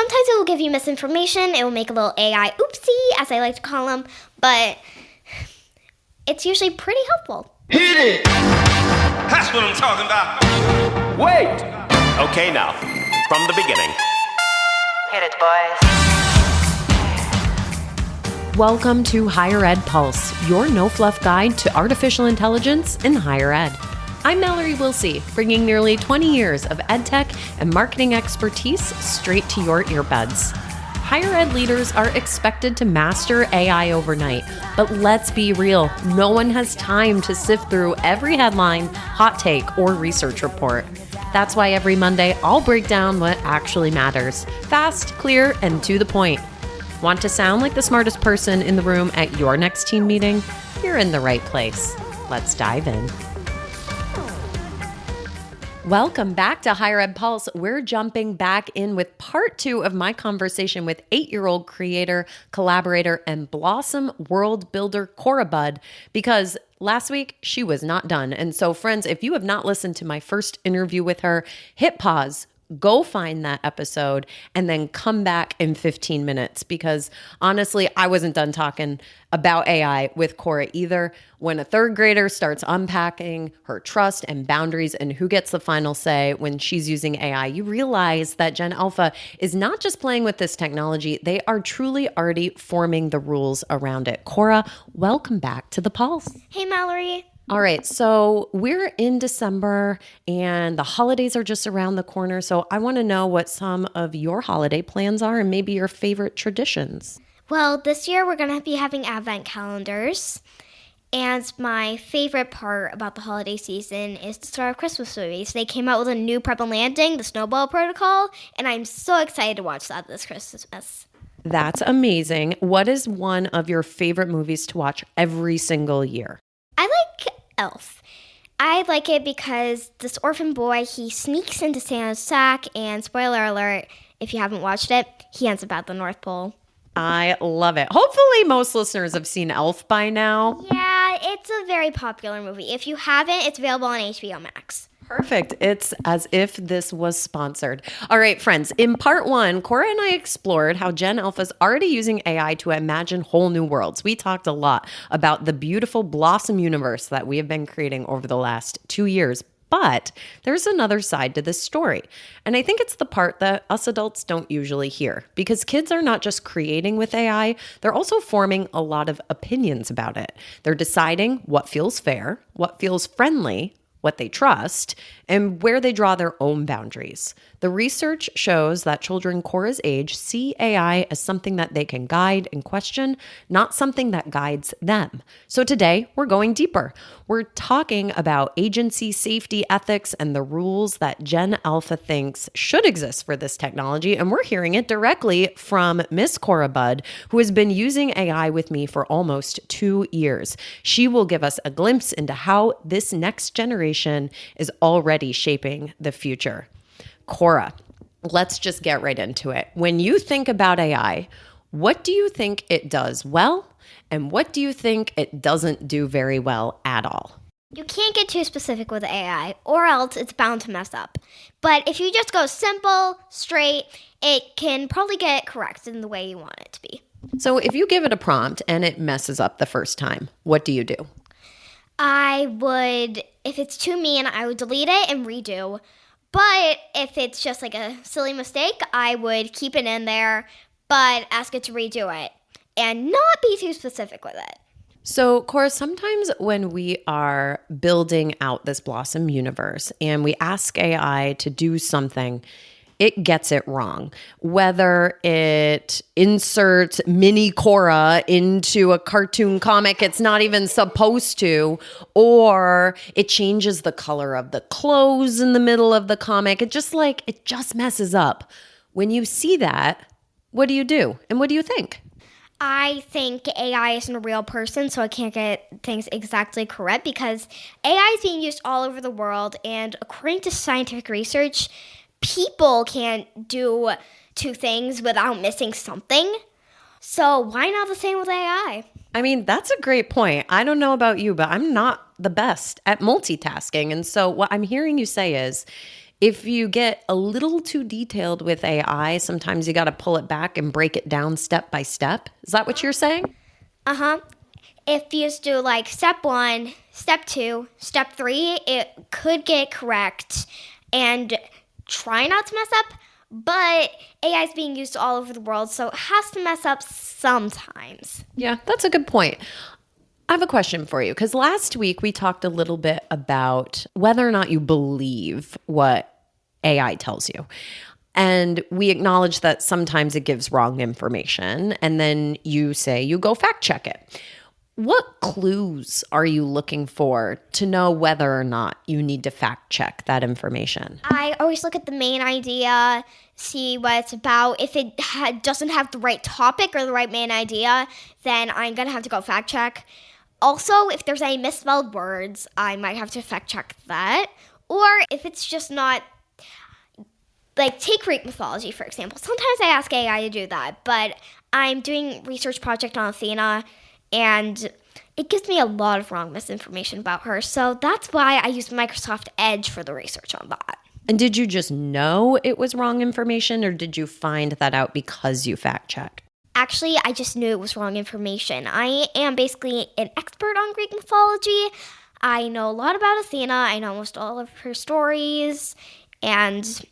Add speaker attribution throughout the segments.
Speaker 1: sometimes it will give you misinformation. It will make a little AI oopsie, as I like to call them, but it's usually pretty helpful.
Speaker 2: Hit it! That's what I'm talking about.
Speaker 3: Wait! Okay, now, from the beginning.
Speaker 4: Hit it, boys.
Speaker 5: Welcome to Higher Ed Pulse, your no-fluff guide to artificial intelligence in higher ed. I'm Mallory Willsea, bringing nearly 20 years of edtech and marketing expertise straight to your earbuds. Higher ed leaders are expected to master AI overnight, but let's be real, no one has time to sift through every headline, hot take, or research report. That's why every Monday, I'll break down what actually matters. Fast, clear, and to the point. Want to sound like the smartest person in the room at your next team meeting? You're in the right place. Let's dive in. Welcome back to Higher Ed Pulse. We're jumping back in with part 2 of my conversation with 8-year-old creator, collaborator, and Blossom world builder Cora Budd, because last week she was not done. And so, friends, if you have not listened to my first interview with her, hit pause. Go find that episode and then come back in 15 minutes because honestly, I wasn't done talking about AI with Cora either. When a 3rd grader starts unpacking her trust and boundaries and who gets the final say when she's using AI, you realize that Gen Alpha is not just playing with this technology, they are truly already forming the rules around it. Cora, welcome back to the Pulse.
Speaker 1: Hey, Mallory.
Speaker 5: All right, so we're in December and the holidays are just around the corner. So I want to know what some of your holiday plans are and maybe your favorite traditions.
Speaker 1: Well, this year we're going to be having advent calendars. And my favorite part about the holiday season is the start of Christmas movies. They came out with a new Prep and Landing, the Snowball Protocol, and I'm so excited to watch that this Christmas.
Speaker 5: That's amazing. What is one of your favorite movies to watch every single year?
Speaker 1: I like Elf. I like it because this orphan boy, he sneaks into Santa's sack, and spoiler alert, if you haven't watched it, he ends up at the North Pole.
Speaker 5: I love it. Hopefully most listeners have seen Elf by now.
Speaker 1: Yeah, it's a very popular movie. If you haven't, it's available on HBO Max.
Speaker 5: Perfect. It's as if this was sponsored. All right, friends. In part 1, Cora and I explored how Gen Alpha's already using AI to imagine whole new worlds. We talked a lot about the beautiful Blossom universe that we have been creating over the last 2 years. But there's another side to this story. And I think it's the part that us adults don't usually hear. Because kids are not just creating with AI, they're also forming a lot of opinions about it. They're deciding what feels fair, what feels friendly, what they trust, and where they draw their own boundaries. The research shows that children Cora's age see AI as something that they can guide and question, not something that guides them. So today, we're going deeper. We're talking about agency, safety, ethics, and the rules that Gen Alpha thinks should exist for this technology, and we're hearing it directly from Miss Cora Budd, who has been using AI with me for almost 2 years. She will give us a glimpse into how this next generation is already shaping the future. Cora, let's just get right into it. When you think about AI, what do you think it does well, and what do you think it doesn't do very well at all?
Speaker 1: You can't get too specific with AI, or else it's bound to mess up. But if you just go simple, straight, it can probably get it corrected in the way you want it to be.
Speaker 5: So if you give it a prompt and it messes up the first time, what do you do?
Speaker 1: I would, if it's too mean, I would delete it and redo. But if it's just like a silly mistake, I would keep it in there, but ask it to redo it and not be too specific with it.
Speaker 5: So, Cora, sometimes when we are building out this Blossom universe and we ask AI to do something, it gets it wrong. Whether it inserts mini Cora into a cartoon comic it's not even supposed to, or it changes the color of the clothes in the middle of the comic. It just messes up. When you see that, what do you do? And what do you think?
Speaker 1: I think AI isn't a real person, so I can't get things exactly correct because AI is being used all over the world, and according to scientific research, people can't do 2 things without missing something. So why not the same with AI?
Speaker 5: I mean, that's a great point. I don't know about you, but I'm not the best at multitasking. And so what I'm hearing you say is, If you get a little too detailed with AI, sometimes you got to pull it back and break it down step by step. Is that what you're saying?
Speaker 1: Uh-huh. If you just do like step 1, step 2, step 3, it could get correct and try not to mess up, but AI is being used all over the world, so it has to mess up sometimes.
Speaker 5: Yeah, that's a good point. I have a question for you because last week we talked a little bit about whether or not you believe what AI tells you. And we acknowledge that sometimes it gives wrong information. And then you say you go fact check it. What clues are you looking for to know whether or not you need to fact check that information?
Speaker 1: I always look at the main idea, see what it's about. If it doesn't have the right topic or the right main idea, then I'm going to have to go fact check. Also, if there's any misspelled words, I might have to fact check that. Or if it's just not, like, take Greek mythology, for example. Sometimes I ask AI to do that, but I'm doing research project on Athena, and it gives me a lot of wrong misinformation about her. So that's why I use Microsoft Edge for the research on that.
Speaker 5: And did you just know it was wrong information, or did you find that out because you fact checked?
Speaker 1: Actually, I just knew it was wrong information. I am basically an expert on Greek mythology. I know a lot about Athena. I know almost all of her stories. And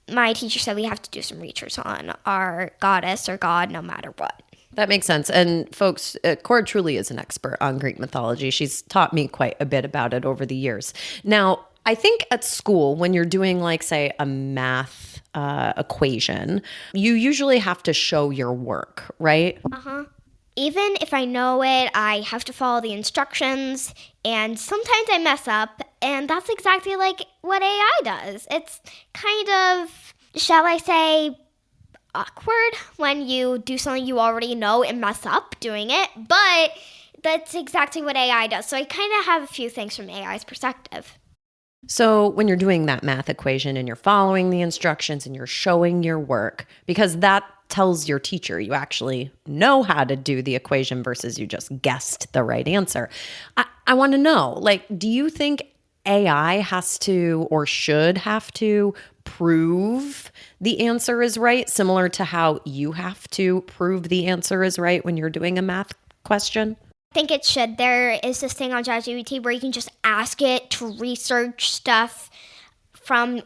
Speaker 1: my teacher said we have to do some research on our goddess or god no matter what.
Speaker 5: That makes sense. And folks, Cora truly is an expert on Greek mythology. She's taught me quite a bit about it over the years. Now, I think at school, when you're doing, like, say, a math equation, you usually have to show your work, right?
Speaker 1: Uh-huh. Even if I know it, I have to follow the instructions, and sometimes I mess up, and that's exactly like what AI does. It's kind of, shall I say, awkward when you do something you already know and mess up doing it, but that's exactly what AI does. So I kind of have a few things from AI's perspective.
Speaker 5: So when you're doing that math equation and you're following the instructions and you're showing your work, because that tells your teacher you actually know how to do the equation versus you just guessed the right answer. I want to know, like, do you think AI has to or should have to prove the answer is right, similar to how you have to prove the answer is right when you're doing a math question?
Speaker 1: I think it should. There is this thing on ChatGPT where you can just ask it to research stuff from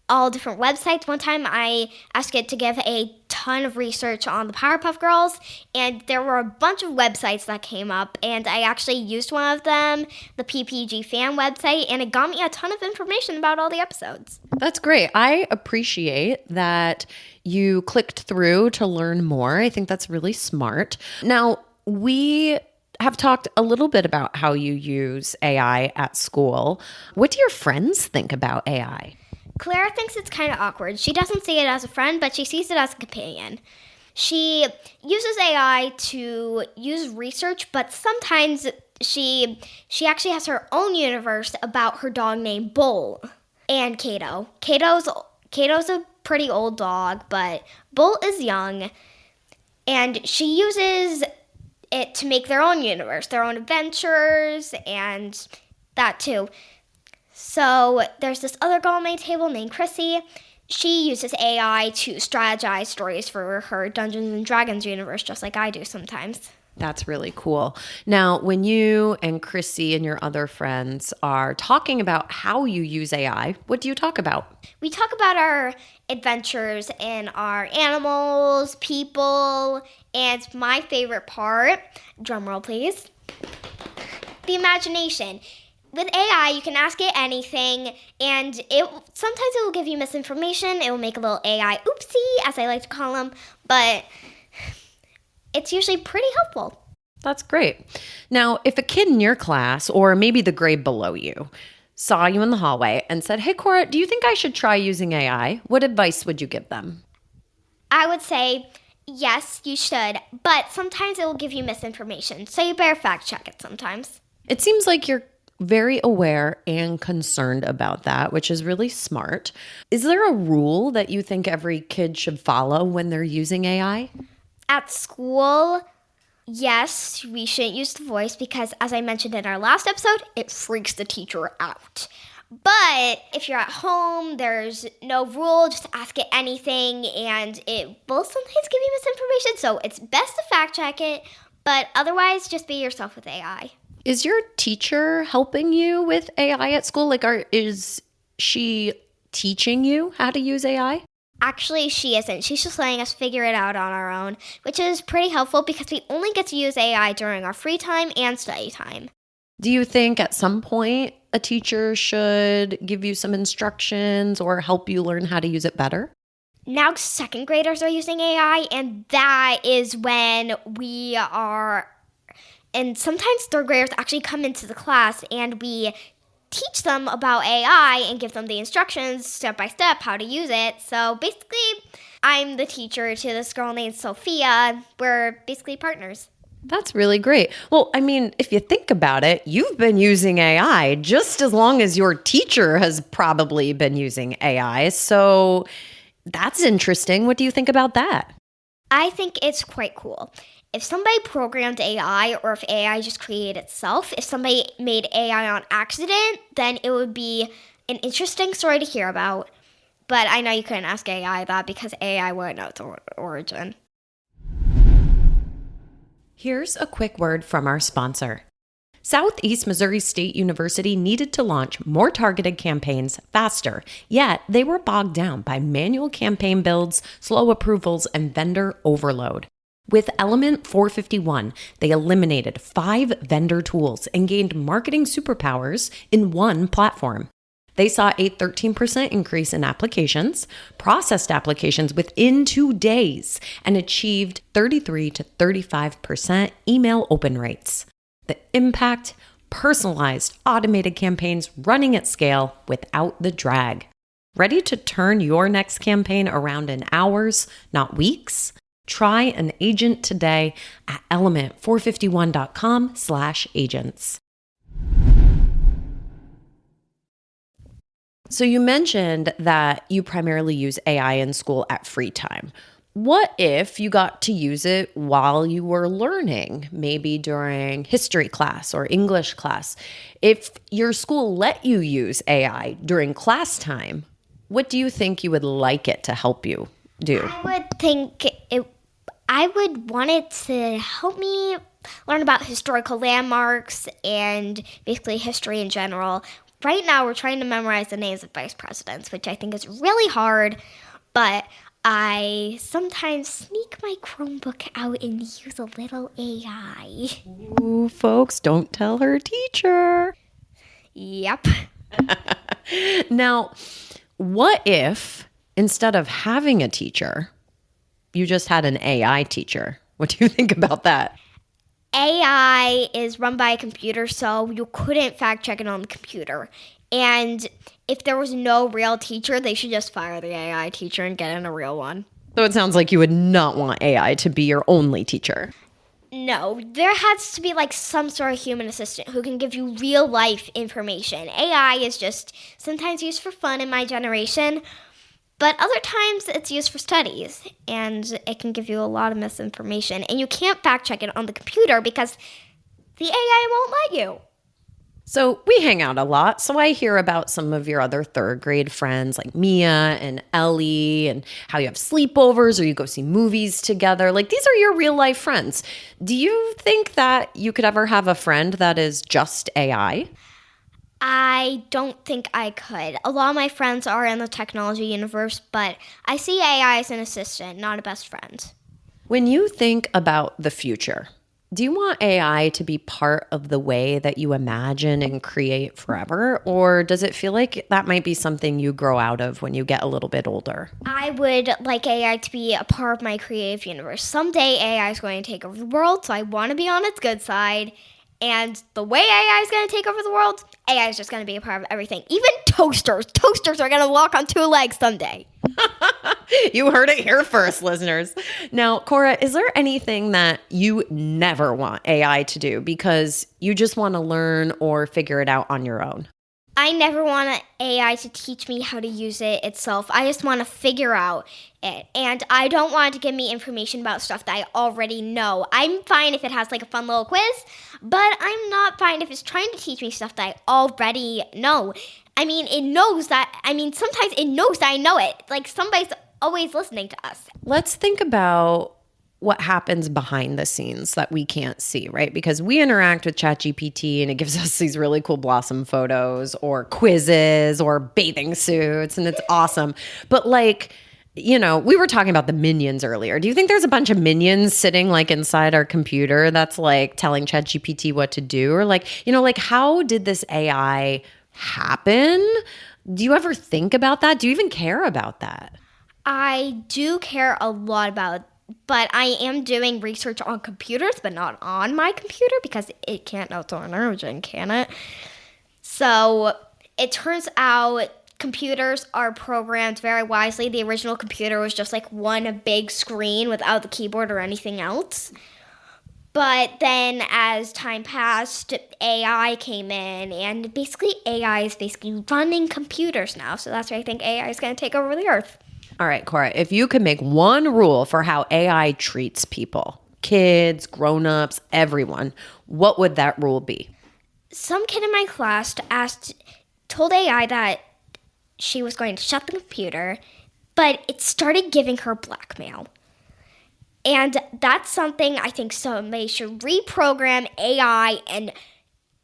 Speaker 1: all different websites. One time I asked it to give a ton of research on the Powerpuff Girls, and there were a bunch of websites that came up, and I actually used one of them, the PPG fan website, and it got me a ton of information about all the episodes.
Speaker 5: That's great. I appreciate that you clicked through to learn more. I think that's really smart. Now, we have talked a little bit about how you use AI at school. What do your friends think about AI?
Speaker 1: Clara thinks it's kind of awkward. She doesn't see it as a friend, but she sees it as a companion. She uses AI to use research, but sometimes she actually has her own universe about her dog named Bull and Kato. Kato's a pretty old dog, but Bull is young, and she uses it to make their own universe, their own adventures, and that too. So there's this other girl on my table named Chrissy. She uses AI to strategize stories for her Dungeons and Dragons universe, just like I do sometimes.
Speaker 5: That's really cool. Now, when you and Chrissy and your other friends are talking about how you use AI, what do you talk about?
Speaker 1: We talk about our adventures and our animals, people, and my favorite part, drumroll please, the imagination. With AI, you can ask it anything, and sometimes it will give you misinformation. It will make a little AI oopsie, as I like to call them, but it's usually pretty helpful.
Speaker 5: That's great. Now, if a kid in your class, or maybe the grade below you, saw you in the hallway and said, "Hey, Cora, do you think I should try using AI?" What advice would you give them?
Speaker 1: I would say, yes, you should, but sometimes it will give you misinformation, so you better fact check it sometimes.
Speaker 5: It seems like you're very aware and concerned about that, which is really smart. Is there a rule that you think every kid should follow when they're using AI?
Speaker 1: At school, yes, we shouldn't use the voice because, as I mentioned in our last episode, it freaks the teacher out. But if you're at home, there's no rule, just ask it anything, and it will sometimes give you misinformation. So it's best to fact check it, but otherwise, just be yourself with AI.
Speaker 5: Is your teacher helping you with AI at school? Like, is she teaching you how to use AI?
Speaker 1: Actually, she isn't. She's just letting us figure it out on our own, which is pretty helpful because we only get to use AI during our free time and study time.
Speaker 5: Do you think at some point a teacher should give you some instructions or help you learn how to use it better?
Speaker 1: Now second graders are using AI, and that is when we are, and sometimes third graders actually come into the class and we teach them about AI and give them the instructions step by step how to use it. So basically, I'm the teacher to this girl named Sophia. We're basically partners.
Speaker 5: That's really great. Well, I mean, if you think about it, you've been using AI just as long as your teacher has probably been using AI. So that's interesting. What do you think about that?
Speaker 1: I think it's quite cool. If somebody programmed AI or if AI just created itself, if somebody made AI on accident, then it would be an interesting story to hear about. But I know you couldn't ask AI that because AI wouldn't know its origin.
Speaker 5: Here's a quick word from our sponsor. Southeast Missouri State University needed to launch more targeted campaigns faster, yet they were bogged down by manual campaign builds, slow approvals, and vendor overload. With Element 451, they eliminated 5 vendor tools and gained marketing superpowers in one platform. They saw a 13% increase in applications, processed applications within 2 days, and achieved 33 to 35% email open rates. The impact: personalized, automated campaigns running at scale without the drag. Ready to turn your next campaign around in hours, not weeks? Try an agent today at element451.com/agents. So you mentioned that you primarily use AI in school at free time. What if you got to use it while you were learning, maybe during history class or English class? If your school let you use AI during class time, what do you think you would like it to help you do?
Speaker 1: I would want it to help me learn about historical landmarks and basically history in general. Right now, we're trying to memorize the names of vice presidents, which I think is really hard, but I sometimes sneak my Chromebook out and use a little AI.
Speaker 5: Ooh, folks, don't tell her teacher.
Speaker 1: Yep.
Speaker 5: Now, what if instead of having a teacher, you just had an AI teacher? What do you think about that?
Speaker 1: AI is run by a computer, so you couldn't fact check it on the computer. And if there was no real teacher, they should just fire the AI teacher and get in a real one.
Speaker 5: So it sounds like you would not want AI to be your only teacher.
Speaker 1: No, there has to be like some sort of human assistant who can give you real life information. AI is just sometimes used for fun in my generation, but other times it's used for studies, and it can give you a lot of misinformation. And you can't fact check it on the computer because the AI won't let you.
Speaker 5: So we hang out a lot. So I hear about some of your other third grade friends like Mia and Ellie and how you have sleepovers or you go see movies together. Like, these are your real life friends. Do you think that you could ever have a friend that is just AI?
Speaker 1: I don't think I could. A lot of my friends are in the technology universe, but I see AI as an assistant, not a best friend.
Speaker 5: When you think about the future, do you want AI to be part of the way that you imagine and create forever? Or does it feel like that might be something you grow out of when you get a little bit older?
Speaker 1: I would like AI to be a part of my creative universe. Someday AI is going to take over the world, so I want to be on its good side. And the way AI is going to take over the world, AI is just going to be a part of everything. Even toasters. Toasters are going to walk on 2 legs someday.
Speaker 5: You heard it here first, listeners. Now, Cora, is there anything that you never want AI to do because you just want to learn or figure it out on your own?
Speaker 1: I never want AI to teach me how to use it itself. I just want to figure out it. And I don't want it to give me information about stuff that I already know. I'm fine if it has like a fun little quiz, but I'm not fine if it's trying to teach me stuff that I already know. it knows that. Sometimes it knows that I know it. Like, somebody's always listening to us.
Speaker 5: Let's think about what happens behind the scenes that we can't see, right? Because we interact with ChatGPT and it gives us these really cool blossom photos or quizzes or bathing suits, and it's awesome. But like, we were talking about the minions earlier. Do you think there's a bunch of minions sitting like inside our computer that's like telling ChatGPT what to do? Or like, how did this AI happen? Do you ever think about that? Do you even care about that?
Speaker 1: I do care a lot about, but I am doing research on computers, but not on my computer because it can't know its own origin, can it? So it turns out computers are programmed very wisely. The original computer was just like one big screen without the keyboard or anything else. But then as time passed, AI came in, and basically AI is basically running computers now. So that's why I think AI is going to take over the earth.
Speaker 5: All right, Cora, if you could make one rule for how AI treats people, kids, grown-ups, everyone, what would that rule be?
Speaker 1: Some kid in my class told AI that she was going to shut the computer, but it started giving her blackmail. And that's something I think somebody should reprogram AI and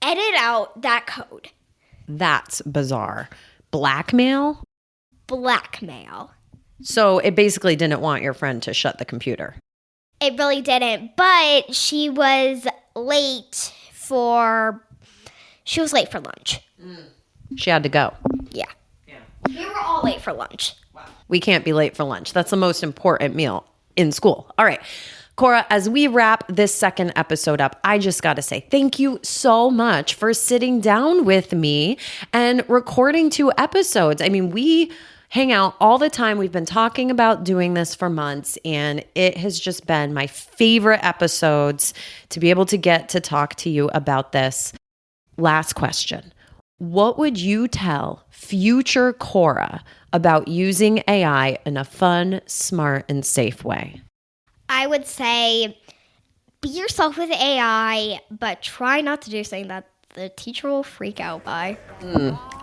Speaker 1: edit out that code.
Speaker 5: That's bizarre. Blackmail?
Speaker 1: Blackmail.
Speaker 5: So it basically didn't want your friend to shut the computer.
Speaker 1: It really didn't, but she was late for lunch.
Speaker 5: She had to go.
Speaker 1: Yeah. We were all late for lunch.
Speaker 5: We can't be late for lunch. That's the most important meal in school. All right. Cora, as we wrap this second episode up, I just got to say thank you so much for sitting down with me and recording 2 episodes. We hang out all the time. We've been talking about doing this for months, and it has just been my favorite episodes to be able to get to talk to you about this. Last question. What would you tell future Cora about using AI in a fun, smart, and safe way?
Speaker 1: I would say be yourself with AI, but try not to do something that the teacher will freak out by.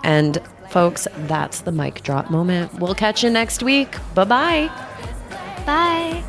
Speaker 5: And folks, that's the mic drop moment. We'll catch you next week. Bye-bye.
Speaker 1: Bye.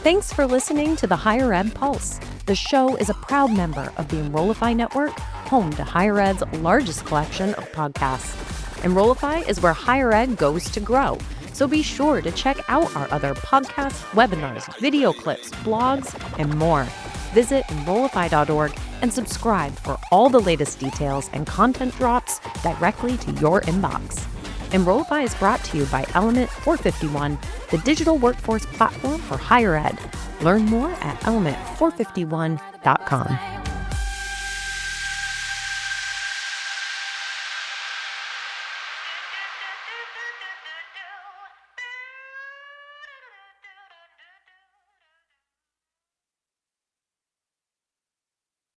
Speaker 6: Thanks for listening to the Higher Ed Pulse. The show is a proud member of the Enrollify Network, home to Higher Ed's largest collection of podcasts. Enrollify is where higher ed goes to grow. So be sure to check out our other podcasts, webinars, video clips, blogs, and more. Visit Enrollify.org and subscribe for all the latest details and content drops directly to your inbox. Enrollify is brought to you by Element 451, the digital workforce platform for higher ed. Learn more at element451.com.